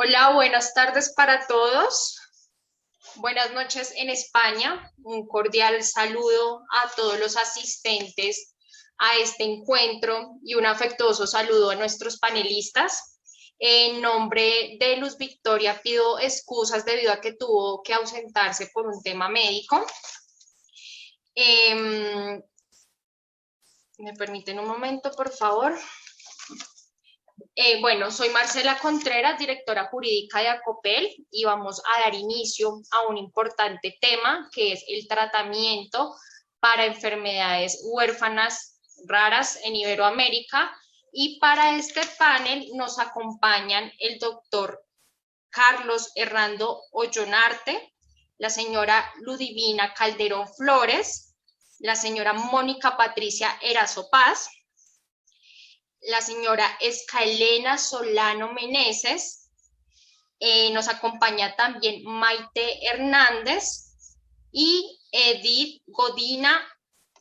Hola, buenas tardes para todos. Buenas noches en España. Un cordial saludo a todos los asistentes a este encuentro y un afectuoso saludo a nuestros panelistas. En nombre de Luz Victoria pido excusas debido a que tuvo que ausentarse por un tema médico. ¿Me permiten un momento, por favor? Bueno, soy Marcela Contreras, directora jurídica de Acopel, y vamos a dar inicio a un importante tema que es el tratamiento para enfermedades huérfanas raras en Iberoamérica. Y para este panel nos acompañan el doctor Carlos Hernando Ollonarte, la señora Ludivina Calderón Flores, la señora Mónica Patricia Erazo Paz, la señora Escalena Solano Meneses, nos acompaña también Maite Hernández y Edith Godina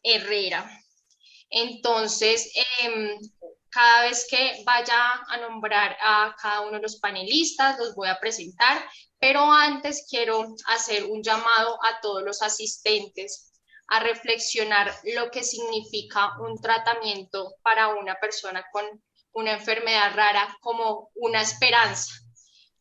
Herrera. Entonces, cada vez que vaya a nombrar a cada uno de los panelistas, los voy a presentar, pero antes quiero hacer un llamado a todos los asistentes a reflexionar lo que significa un tratamiento para una persona con una enfermedad rara como una esperanza,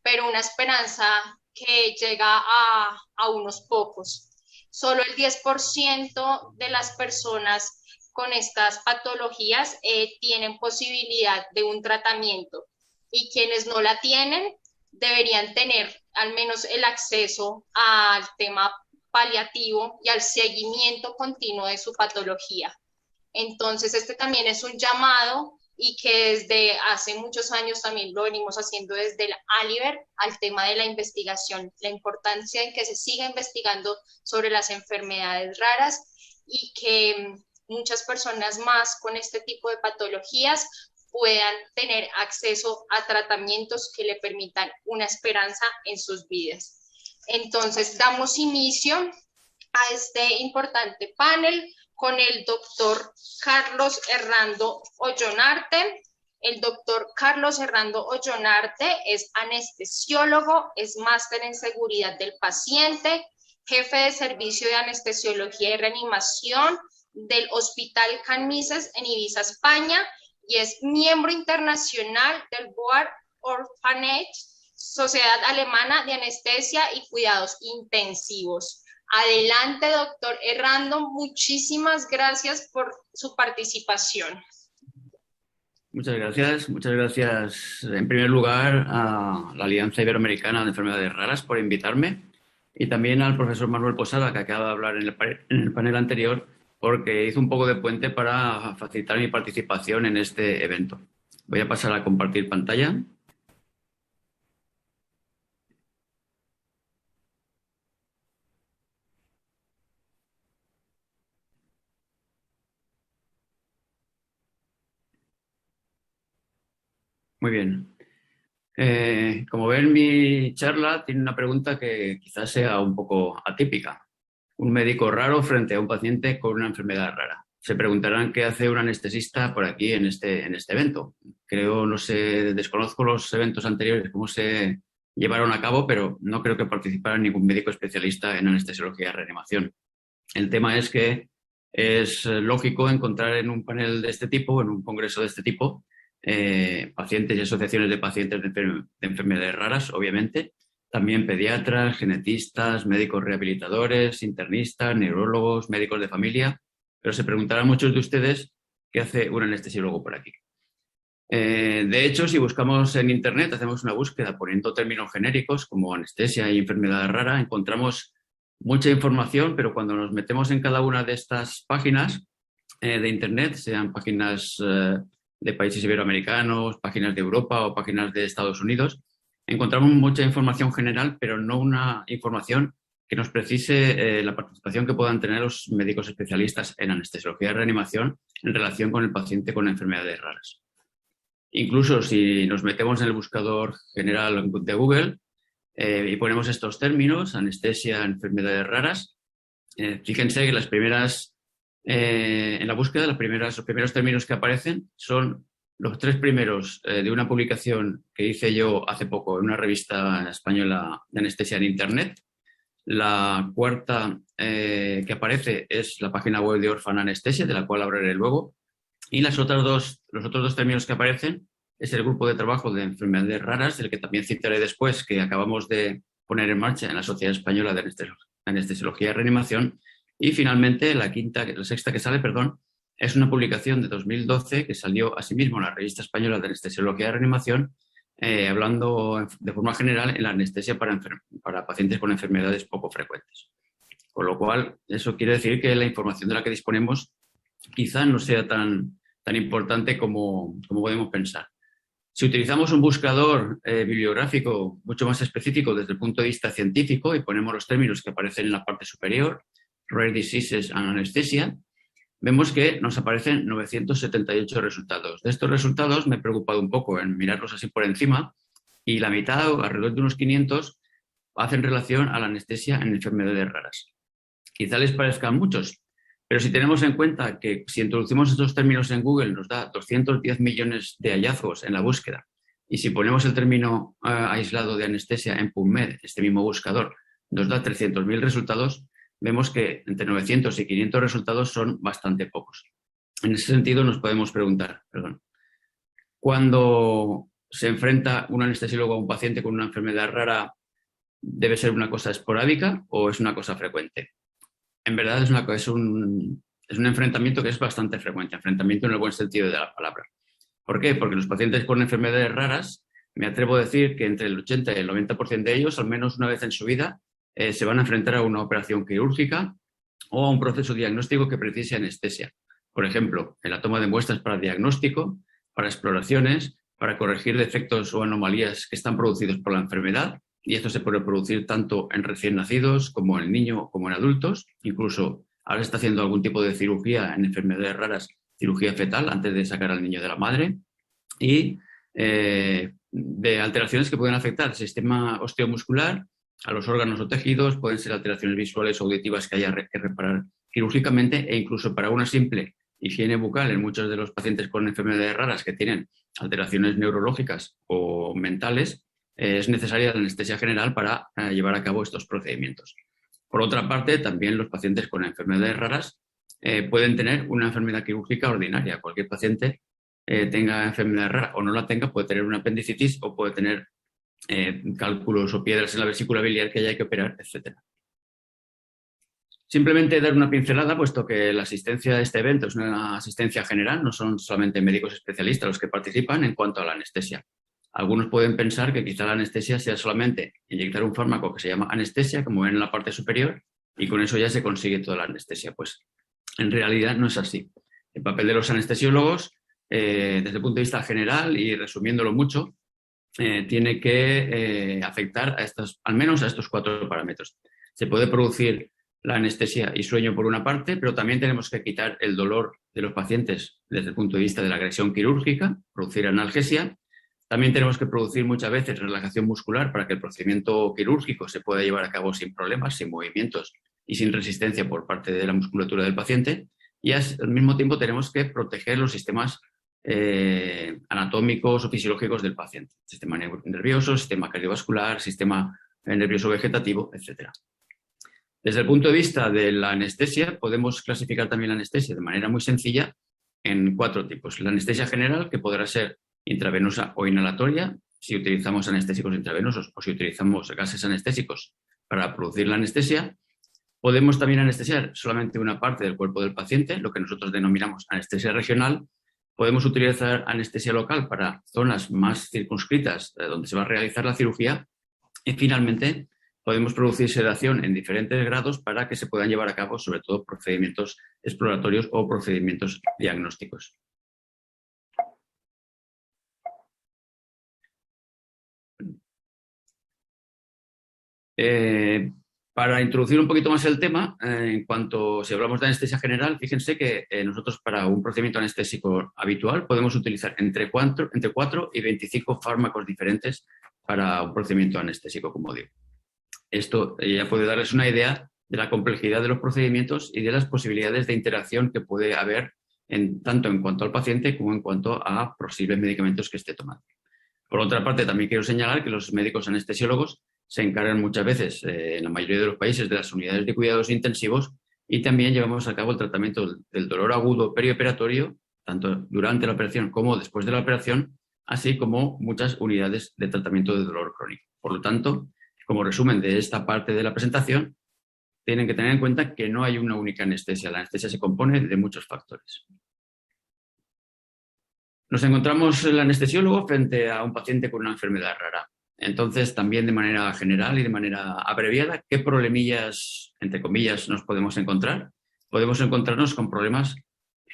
pero una esperanza que llega a unos pocos. Solo el 10% de las personas con estas patologías tienen posibilidad de un tratamiento, y quienes no la tienen deberían tener al menos el acceso al tema paliativo y al seguimiento continuo de su patología. Entonces, este también es un llamado, y que desde hace muchos años también lo venimos haciendo desde el ALIVER, al tema de la investigación, la importancia en que se siga investigando sobre las enfermedades raras, y que muchas personas más con este tipo de patologías puedan tener acceso a tratamientos que le permitan una esperanza en sus vidas. Entonces, damos inicio a este importante panel con el doctor Carlos Hernando Ollonarte. El doctor Carlos Hernando Ollonarte es anestesiólogo, es máster en seguridad del paciente, jefe de servicio de anestesiología y reanimación del Hospital Can Misses en Ibiza, España, y es miembro internacional del Board Orphanage, Sociedad Alemana de Anestesia y Cuidados Intensivos. Adelante, doctor Hernando, muchísimas gracias por su participación. Muchas gracias. Muchas gracias, en primer lugar, a la Alianza Iberoamericana de Enfermedades Raras por invitarme, y también al profesor Manuel Posada, que acaba de hablar en el panel anterior, porque hizo un poco de puente para facilitar mi participación en este evento. Voy a pasar a compartir pantalla. Muy bien. Como ven, mi charla tiene una pregunta que quizás sea un poco atípica. Un médico raro frente a un paciente con una enfermedad rara. Se preguntarán qué hace un anestesista por aquí en este evento. Creo, no sé, desconozco los eventos anteriores, cómo se llevaron a cabo, pero no creo que participara ningún médico especialista en anestesiología y reanimación. El tema es que es lógico encontrar en un panel de este tipo, en un congreso de este tipo, pacientes y asociaciones de pacientes de enfermedades raras, obviamente, también pediatras, genetistas, médicos rehabilitadores, internistas, neurólogos, médicos de familia, pero se preguntarán muchos de ustedes qué hace un anestesiólogo por aquí. De hecho, si buscamos en Internet, hacemos una búsqueda poniendo términos genéricos como anestesia y enfermedad rara, encontramos mucha información, pero cuando nos metemos en cada una de estas páginas de Internet, sean páginas de países iberoamericanos, páginas de Europa o páginas de Estados Unidos, encontramos mucha información general, pero no una información que nos precise la participación que puedan tener los médicos especialistas en anestesiología y reanimación en relación con el paciente con enfermedades raras. Incluso si nos metemos en el buscador general de Google y ponemos estos términos, anestesia, enfermedades raras, fíjense que las primeras, en la búsqueda, los primeros términos que aparecen son Los tres primeros de una publicación que hice yo hace poco en una revista española de anestesia en Internet. La cuarta que aparece es la página web de Orphan Anestesia, de la cual hablaré luego. Y los otros dos términos que aparecen es el grupo de trabajo de enfermedades raras, del que también citaré después, que acabamos de poner en marcha en la Sociedad Española de Anestesiología y Reanimación. Y finalmente la sexta que sale, es una publicación de 2012 que salió asimismo en la Revista Española de Anestesiología y Reanimación, hablando de forma general en la anestesia para pacientes con enfermedades poco frecuentes. Con lo cual, eso quiere decir que la información de la que disponemos quizá no sea tan importante como podemos pensar. Si utilizamos un buscador bibliográfico mucho más específico desde el punto de vista científico y ponemos los términos que aparecen en la parte superior, Rare Diseases and Anesthesia, vemos que nos aparecen 978 resultados. De estos resultados me he preocupado un poco en mirarlos así por encima y la mitad, o alrededor de unos 500, hacen relación a la anestesia en enfermedades raras. Quizá les parezcan muchos, pero si tenemos en cuenta que si introducimos estos términos en Google nos da 210 millones de hallazgos en la búsqueda, y si ponemos el término aislado de anestesia en PubMed, este mismo buscador, nos da 300.000 resultados, vemos que entre 900 y 500 resultados son bastante pocos. En ese sentido nos podemos preguntar, ¿cuándo se enfrenta un anestesiólogo a un paciente con una enfermedad rara, debe ser una cosa esporádica o es una cosa frecuente? En verdad es un enfrentamiento que es bastante frecuente, enfrentamiento en el buen sentido de la palabra. ¿Por qué? Porque los pacientes con enfermedades raras, me atrevo a decir que entre el 80 y el 90% de ellos, al menos una vez en su vida, se van a enfrentar a una operación quirúrgica o a un proceso diagnóstico que precise anestesia. Por ejemplo, en la toma de muestras para diagnóstico, para exploraciones, para corregir defectos o anomalías que están producidos por la enfermedad, y esto se puede producir tanto en recién nacidos como en niños como en adultos. Incluso ahora se está haciendo algún tipo de cirugía en enfermedades raras, cirugía fetal antes de sacar al niño de la madre, y de alteraciones que pueden afectar al sistema osteomuscular, a los órganos o tejidos, pueden ser alteraciones visuales o auditivas que haya que reparar quirúrgicamente, e incluso para una simple higiene bucal en muchos de los pacientes con enfermedades raras que tienen alteraciones neurológicas o mentales, es necesaria la anestesia general para llevar a cabo estos procedimientos. Por otra parte, también los pacientes con enfermedades raras pueden tener una enfermedad quirúrgica ordinaria. Cualquier paciente tenga enfermedad rara o no la tenga, puede tener una apendicitis o puede tener cálculos o piedras en la vesícula biliar que haya que operar, etc. Simplemente dar una pincelada, puesto que la asistencia a este evento es una asistencia general, no son solamente médicos especialistas los que participan en cuanto a la anestesia. Algunos pueden pensar que quizá la anestesia sea solamente inyectar un fármaco que se llama anestesia, como ven en la parte superior, y con eso ya se consigue toda la anestesia. Pues en realidad no es así. El papel de los anestesiólogos, desde el punto de vista general y resumiéndolo mucho, tiene que afectar al menos a estos 4 parámetros. Se puede producir la anestesia y sueño por una parte, pero también tenemos que quitar el dolor de los pacientes desde el punto de vista de la agresión quirúrgica, producir analgesia. También tenemos que producir muchas veces relajación muscular para que el procedimiento quirúrgico se pueda llevar a cabo sin problemas, sin movimientos y sin resistencia por parte de la musculatura del paciente. Y al mismo tiempo tenemos que proteger los sistemas anatómicos o fisiológicos del paciente. Sistema nervioso, sistema cardiovascular, sistema nervioso vegetativo, etc. Desde el punto de vista de la anestesia, podemos clasificar también la anestesia de manera muy sencilla en 4 tipos. La anestesia general, que podrá ser intravenosa o inhalatoria, si utilizamos anestésicos intravenosos o si utilizamos gases anestésicos para producir la anestesia. Podemos también anestesiar solamente una parte del cuerpo del paciente, lo que nosotros denominamos anestesia regional. Podemos utilizar anestesia local para zonas más circunscritas donde se va a realizar la cirugía. Y finalmente, podemos producir sedación en diferentes grados para que se puedan llevar a cabo, sobre todo, procedimientos exploratorios o procedimientos diagnósticos. Para introducir un poquito más el tema, en cuanto si hablamos de anestesia general, fíjense que nosotros para un procedimiento anestésico habitual podemos utilizar entre 4 y 25 fármacos diferentes para un procedimiento anestésico, como digo. Esto ya puede darles una idea de la complejidad de los procedimientos y de las posibilidades de interacción que puede haber tanto en cuanto al paciente como en cuanto a posibles medicamentos que esté tomando. Por otra parte, también quiero señalar que los médicos anestesiólogos se encargan muchas veces, en la mayoría de los países, de las unidades de cuidados intensivos y también llevamos a cabo el tratamiento del dolor agudo perioperatorio, tanto durante la operación como después de la operación, así como muchas unidades de tratamiento de dolor crónico. Por lo tanto, como resumen de esta parte de la presentación, tienen que tener en cuenta que no hay una única anestesia. La anestesia se compone de muchos factores. Nos encontramos el anestesiólogo frente a un paciente con una enfermedad rara. Entonces, también de manera general y de manera abreviada, ¿qué problemillas, entre comillas, nos podemos encontrar? Podemos encontrarnos con problemas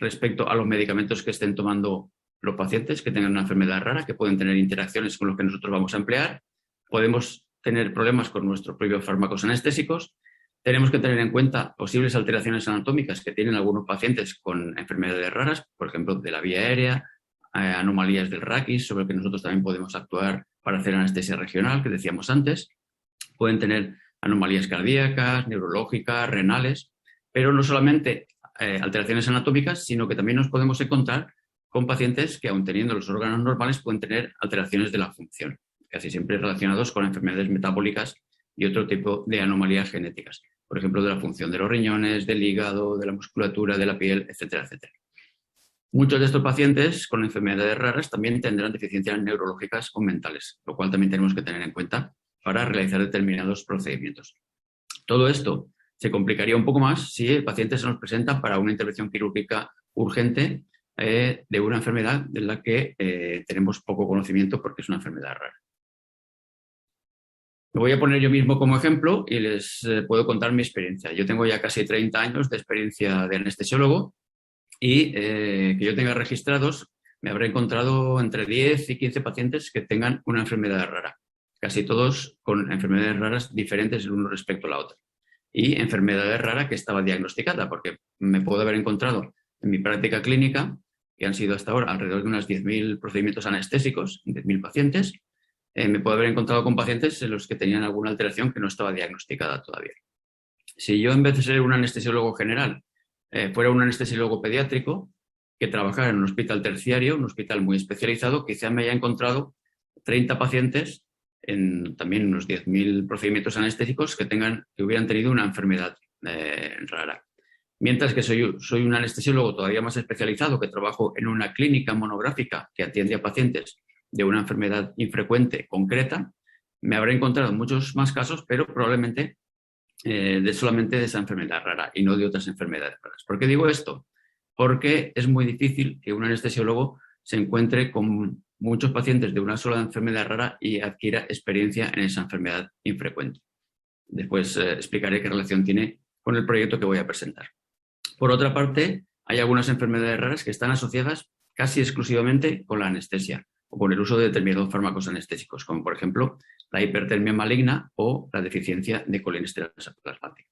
respecto a los medicamentos que estén tomando los pacientes que tengan una enfermedad rara, que pueden tener interacciones con los que nosotros vamos a emplear. Podemos tener problemas con nuestros propios fármacos anestésicos. Tenemos que tener en cuenta posibles alteraciones anatómicas que tienen algunos pacientes con enfermedades raras, por ejemplo, de la vía aérea, anomalías del raquis, sobre el que nosotros también podemos actuar para hacer anestesia regional, que decíamos antes. Pueden tener anomalías cardíacas, neurológicas, renales, pero no solamente alteraciones anatómicas, sino que también nos podemos encontrar con pacientes que, aun teniendo los órganos normales, pueden tener alteraciones de la función, casi siempre relacionados con enfermedades metabólicas y otro tipo de anomalías genéticas, por ejemplo, de la función de los riñones, del hígado, de la musculatura, de la piel, etcétera, etcétera. Muchos de estos pacientes con enfermedades raras también tendrán deficiencias neurológicas o mentales, lo cual también tenemos que tener en cuenta para realizar determinados procedimientos. Todo esto se complicaría un poco más si el paciente se nos presenta para una intervención quirúrgica urgente de una enfermedad de la que tenemos poco conocimiento porque es una enfermedad rara. Me voy a poner yo mismo como ejemplo y les puedo contar mi experiencia. Yo tengo ya casi 30 años de experiencia de anestesiólogo y que yo tenga registrados, me habré encontrado entre 10 y 15 pacientes que tengan una enfermedad rara, casi todos con enfermedades raras diferentes el uno respecto a la otra. Y enfermedades raras que estaba diagnosticada, porque me puedo haber encontrado en mi práctica clínica, que han sido hasta ahora alrededor de unos 10.000 procedimientos anestésicos, 10.000 pacientes, me puedo haber encontrado con pacientes en los que tenían alguna alteración que no estaba diagnosticada todavía. Si yo, en vez de ser un anestesiólogo general, fuera un anestesiólogo pediátrico que trabajara en un hospital terciario, un hospital muy especializado, quizá me haya encontrado 30 pacientes en también unos 10.000 procedimientos anestésicos que hubieran tenido una enfermedad rara. Mientras que soy un anestesiólogo todavía más especializado, que trabajo en una clínica monográfica que atiende a pacientes de una enfermedad infrecuente concreta, me habré encontrado muchos más casos, pero probablemente solamente de esa enfermedad rara y no de otras enfermedades raras. ¿Por qué digo esto? Porque es muy difícil que un anestesiólogo se encuentre con muchos pacientes de una sola enfermedad rara y adquiera experiencia en esa enfermedad infrecuente. Después explicaré qué relación tiene con el proyecto que voy a presentar. Por otra parte, hay algunas enfermedades raras que están asociadas casi exclusivamente con la anestesia o con el uso de determinados fármacos anestésicos, como por ejemplo la hipertermia maligna o la deficiencia de colinesterasa plasmática.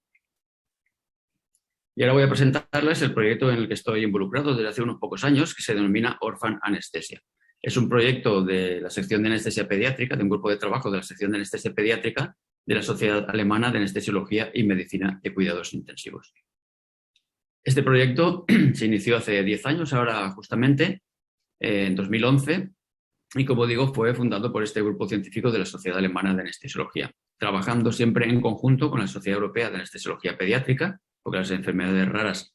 Y ahora voy a presentarles el proyecto en el que estoy involucrado desde hace unos pocos años, que se denomina Orphan Anesthesia. Es un proyecto de la sección de anestesia pediátrica, de un grupo de trabajo de la sección de anestesia pediátrica de la Sociedad Alemana de Anestesiología y Medicina de Cuidados Intensivos. Este proyecto se inició hace 10 años, ahora justamente, en 2011, y como digo, fue fundado por este grupo científico de la Sociedad Alemana de Anestesiología, trabajando siempre en conjunto con la Sociedad Europea de Anestesiología Pediátrica, porque las enfermedades raras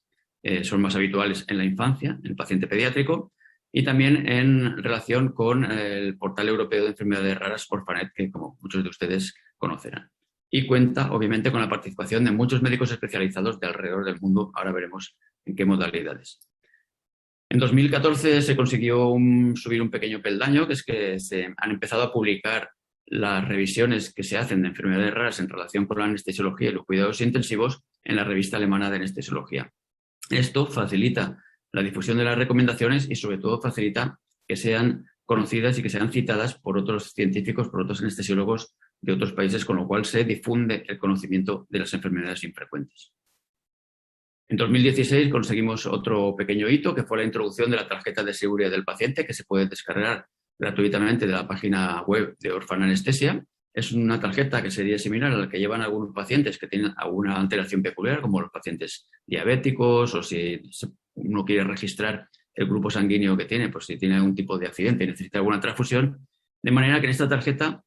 son más habituales en la infancia, en el paciente pediátrico, y también en relación con el Portal Europeo de Enfermedades Raras, Orphanet, que como muchos de ustedes conocerán. Y cuenta, obviamente, con la participación de muchos médicos especializados de alrededor del mundo. Ahora veremos en qué modalidades. En 2014 se consiguió subir un pequeño peldaño, que es que se han empezado a publicar las revisiones que se hacen de enfermedades raras en relación con la anestesiología y los cuidados intensivos en la revista alemana de anestesiología. Esto facilita la difusión de las recomendaciones y sobre todo facilita que sean conocidas y que sean citadas por otros científicos, por otros anestesiólogos de otros países, con lo cual se difunde el conocimiento de las enfermedades infrecuentes. En 2016 conseguimos otro pequeño hito, que fue la introducción de la tarjeta de seguridad del paciente, que se puede descargar gratuitamente de la página web de Orphan Anesthesia. es una tarjeta que sería similar a la que llevan algunos pacientes que tienen alguna alteración peculiar, como los pacientes diabéticos, o si uno quiere registrar el grupo sanguíneo que tiene, pues si tiene algún tipo de accidente y necesita alguna transfusión, de manera que en esta tarjeta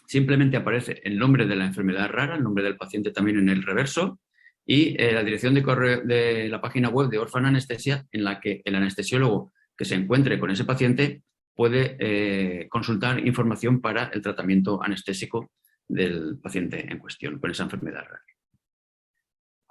simplemente aparece el nombre de la enfermedad rara, el nombre del paciente también en el reverso, y la dirección de correo de la página web de Orphan Anestesia, en la que el anestesiólogo que se encuentre con ese paciente puede consultar información para el tratamiento anestésico del paciente en cuestión con esa enfermedad rara.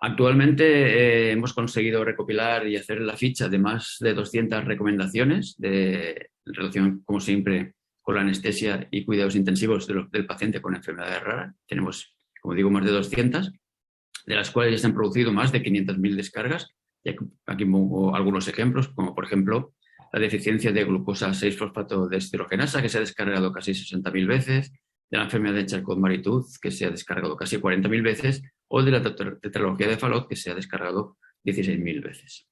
Actualmente hemos conseguido recopilar y hacer la ficha de más de 200 recomendaciones en relación, como siempre, con la anestesia y cuidados intensivos del paciente con enfermedades raras. Tenemos, como digo, más de 200, de las cuales ya se han producido más de 500.000 descargas. Y aquí pongo algunos ejemplos, como por ejemplo la deficiencia de glucosa 6-fosfato deshidrogenasa, que se ha descargado casi 60.000 veces, de la enfermedad de Charcot-Marie-Tooth, que se ha descargado casi 40.000 veces, o de la tetralogía de Fallot, que se ha descargado 16.000 veces.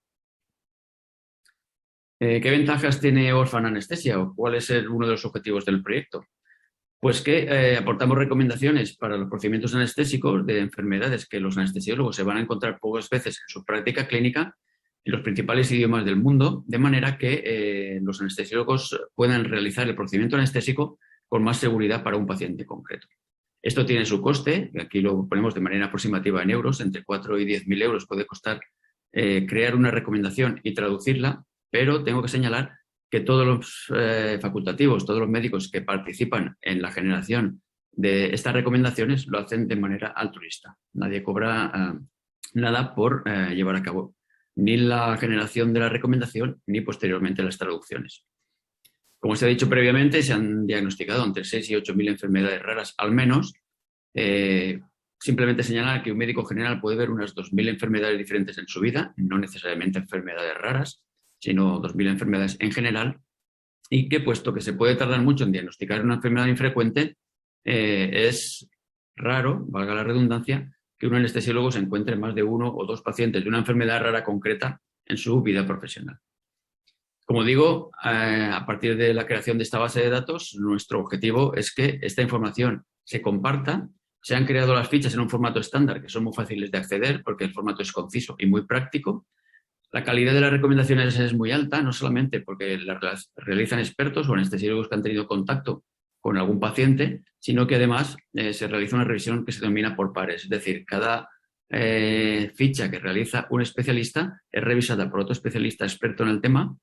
¿Qué ventajas tiene Orphan Anestesia o cuál es uno de los objetivos del proyecto? Pues que aportamos recomendaciones para los procedimientos anestésicos de enfermedades que los anestesiólogos se van a encontrar pocas veces en su práctica clínica en los principales idiomas del mundo, de manera que los anestesiólogos puedan realizar el procedimiento anestésico con más seguridad para un paciente concreto. Esto tiene su coste, y aquí lo ponemos de manera aproximativa en euros, entre 4 y 10.000 euros puede costar crear una recomendación y traducirla, pero tengo que señalar que todos los facultativos, todos los médicos que participan en la generación de estas recomendaciones lo hacen de manera altruista. Nadie cobra nada por llevar a cabo ni la generación de la recomendación ni posteriormente las traducciones. Como se ha dicho previamente, se han diagnosticado entre 6 y 8.000 enfermedades raras al menos. Simplemente señalar que un médico general puede ver unas 2.000 enfermedades diferentes en su vida, no necesariamente enfermedades raras, sino 2.000 enfermedades en general, y que puesto que se puede tardar mucho en diagnosticar una enfermedad infrecuente, es raro, valga la redundancia, que un anestesiólogo se encuentre más de 1 o 2 pacientes de una enfermedad rara concreta en su vida profesional. Como digo, a partir de la creación de esta base de datos, nuestro objetivo es que esta información se comparta. Se han creado las fichas en un formato estándar que son muy fáciles de acceder porque el formato es conciso y muy práctico. La calidad de las recomendaciones es muy alta, no solamente porque las realizan expertos o anestesiólogos que han tenido contacto con algún paciente, sino que además se realiza una revisión que se denomina por pares. Es decir, cada ficha que realiza un especialista es revisada por otro especialista experto en el tema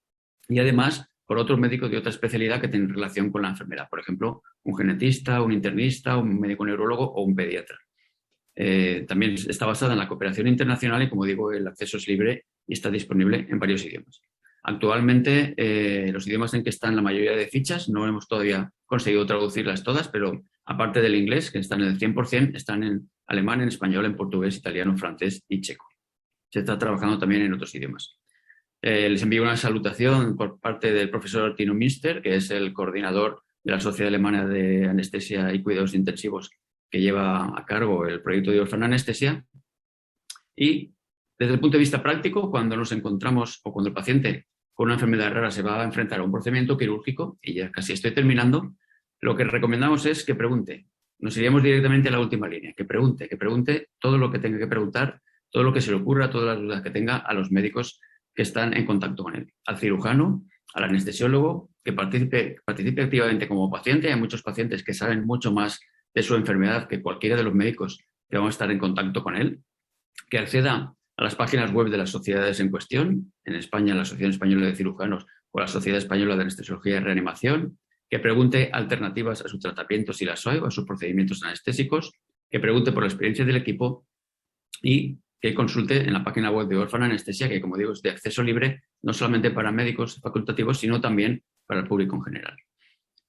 y además por otro médico de otra especialidad que tiene relación con la enfermedad. Por ejemplo, un genetista, un internista, un médico neurólogo o un pediatra. También está basada en la cooperación internacional y, como digo, el acceso es libre y está disponible en varios idiomas. Actualmente, los idiomas en que están la mayoría de fichas, no hemos todavía conseguido traducirlas todas, pero aparte del inglés, que están en el 100%, están en alemán, en español, en portugués, italiano, francés y checo. Se está trabajando también en otros idiomas. Les envío una salutación por parte del profesor Tino Münster, que es el coordinador de la Sociedad Alemana de Anestesia y Cuidados Intensivos, que lleva a cargo el proyecto de Orphan Anestesia. Y desde el punto de vista práctico, cuando nos encontramos o cuando el paciente con una enfermedad rara se va a enfrentar a un procedimiento quirúrgico, y ya casi estoy terminando, lo que recomendamos es que pregunte. Nos iríamos directamente a la última línea, que pregunte todo lo que tenga que preguntar, todo lo que se le ocurra, todas las dudas que tenga a los médicos que están en contacto con él, al cirujano, al anestesiólogo, que participe activamente como paciente. Hay muchos pacientes que saben mucho más de su enfermedad que cualquiera de los médicos que van a estar en contacto con él, que acceda a las páginas web de las sociedades en cuestión, en España la Asociación Española de Cirujanos o la Sociedad Española de Anestesiología y Reanimación, que pregunte alternativas a su tratamiento si las hay o a sus procedimientos anestésicos, que pregunte por la experiencia del equipo y que consulte en la página web de Orphan Anestesia, que, como digo, es de acceso libre, no solamente para médicos facultativos, sino también para el público en general.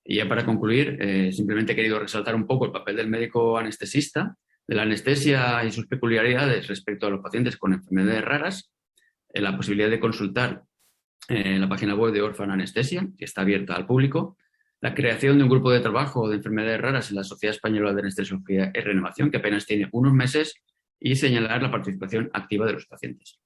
Y ya para concluir, simplemente he querido resaltar un poco el papel del médico anestesista, de la anestesia y sus peculiaridades respecto a los pacientes con enfermedades raras, la posibilidad de consultar la página web de Orphan Anestesia, que está abierta al público, la creación de un grupo de trabajo de enfermedades raras en la Sociedad Española de Anestesiología y Reanimación, que apenas tiene unos meses, y señalar la participación activa de los pacientes.